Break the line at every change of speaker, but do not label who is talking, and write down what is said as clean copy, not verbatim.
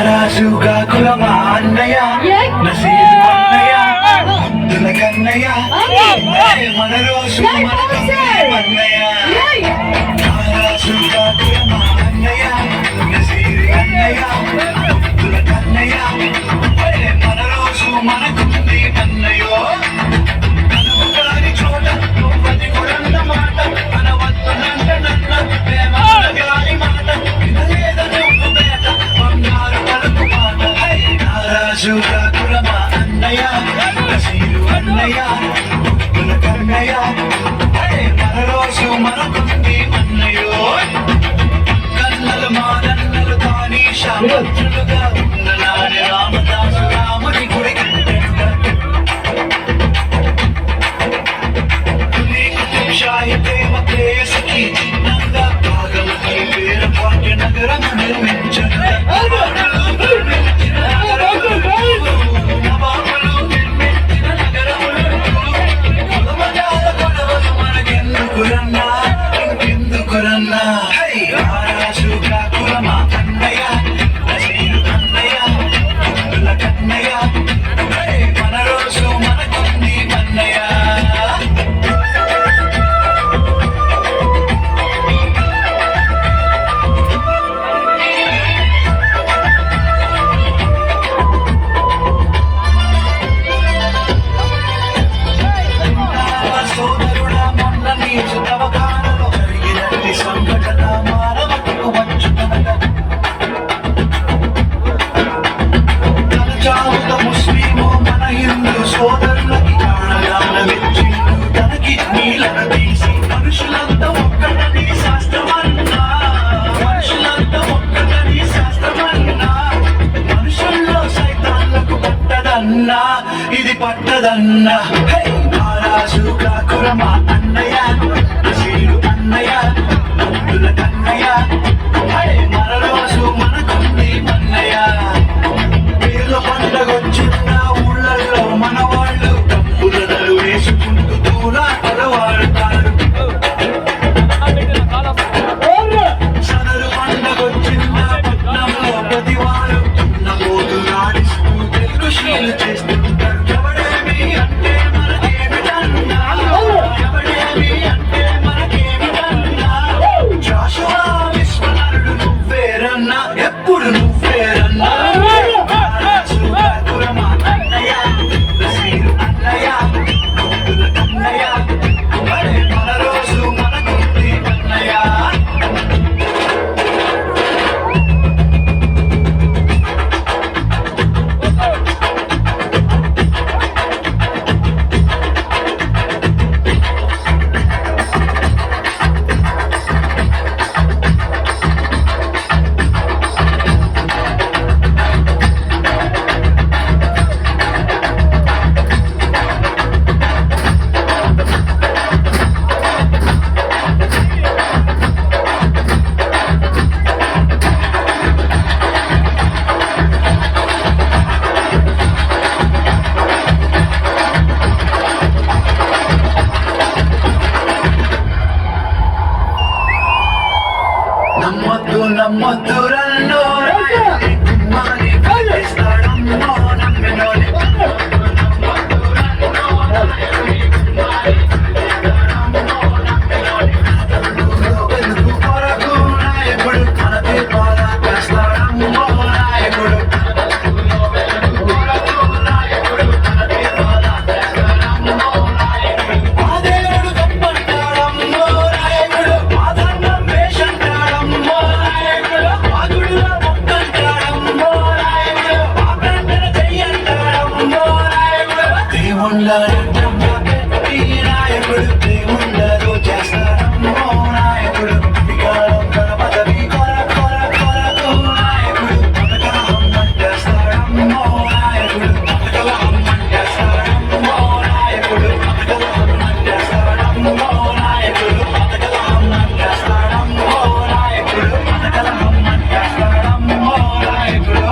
రాజుగా కులమా అన్నయ్య నసీరు అన్నయ్య ముద్దుల కన్నయ్య మన రోజు అన్నయ్య రాజుగా కులమా అన్నయ్య నసీరు అన్నయ్య ముద్దుల కన్నయ్య మన రోజు మనకుంది అన్నయ్యో చోట పది కొరంత మాట మన వద్దునంట నన్న గాలి మాట రాజుగా కులమా అన్నయ్య నసీరు అన్నయ్య ముద్దుల కన్నయ్య మన రోజు మనకుంది అన్నయ్యో కన్నలు మాదన్నలు తానీషా మంత్రులుగా ఉన్న నాని రామదాసు రాముని గుడి కట్టెనుగా షాహి ప్రేమ ప్రేయసికి చిన్నంగా భాగవతి పేర భాగ్య నగరం నిర్మించనుగా రాజుగా కులమా అన్నయ్య నసీరు అన్నయ్య ముద్దుల కన్నయ్య మన రోజు మనకుంది అన్నయ్య సోదరుడా మొన్న నీ చుట్టవకాలలో జరిగినట్టి సంఘటన ముస్లిము మన హిందూ సోదరులకి ప్రాణదానమిచ్చిండు తన కిడ్నీలను తీసి మనుషులంతా ఒక్కటని శాస్త్రమన్నా మనుషులంతా ఒక్కటని శాస్త్రమన్నా మనుషుల్లో సైతాన్లకు పట్టదన్నా ఇది పట్టదన్నా రాజుగా కులమా అన్నయ్య నసీరు అన్నయ్య ముద్దుల కన్నయ్య మన రోజు మనకుంది అన్నయ్య పేర్ల పండగొచ్చిన ఊళ్ళల్లో మన వాళ్ళు డబ్బులను వేసుకుంటూ దూరాటలు వాడతారు సదరు పండగొచ్చిన పట్నంలో ప్రతి వారు తున్నపోతు నాడిస్తూ తెలుగు శీలు చేస్తుంటారు ఎవడేమి అంటే మనకేమిటన్నా ఎవడేమి అంటే మనకేమిటన్నా జాషువా విశ్వనరుడు నువ్వేరన్నా ఎప్పుడు నువ్వేరన్నా రాజుగా కులమా అన్నయ్య నసీరు అన్నయ్య ముద్దుల కన్నయ్య మన రోజు మనకుంది అన్నయ్య నమ్మొద్దు రన్నో కుమ్మాని కలిస్తాడమ్మో నమ్మినోని వెలుగు కొరకు నాయకుడు మన దీపాల కాస్తాడమ్మో నాయకుడు ఆదేవుడు గొప్పంటాడమ్మో నాయకుడు ఆదరణం వేషంటాడమ్మో నాయకుడు దేవుళ్ళలో చేస్తాడమ్మో నాయకుడు పదవి కొరకు నాయకుడు పథకమంటేస్తాడమ్మో నాయకుడు పథకమంటేస్తాడమ్మో నాయకుడు పథకమంటేస్తాడమ్మో నాయకుడు పథకమంటేస్తాడమ్మో నాయకుడు పథకమంటేస్తాడమ్మో నాయకుడు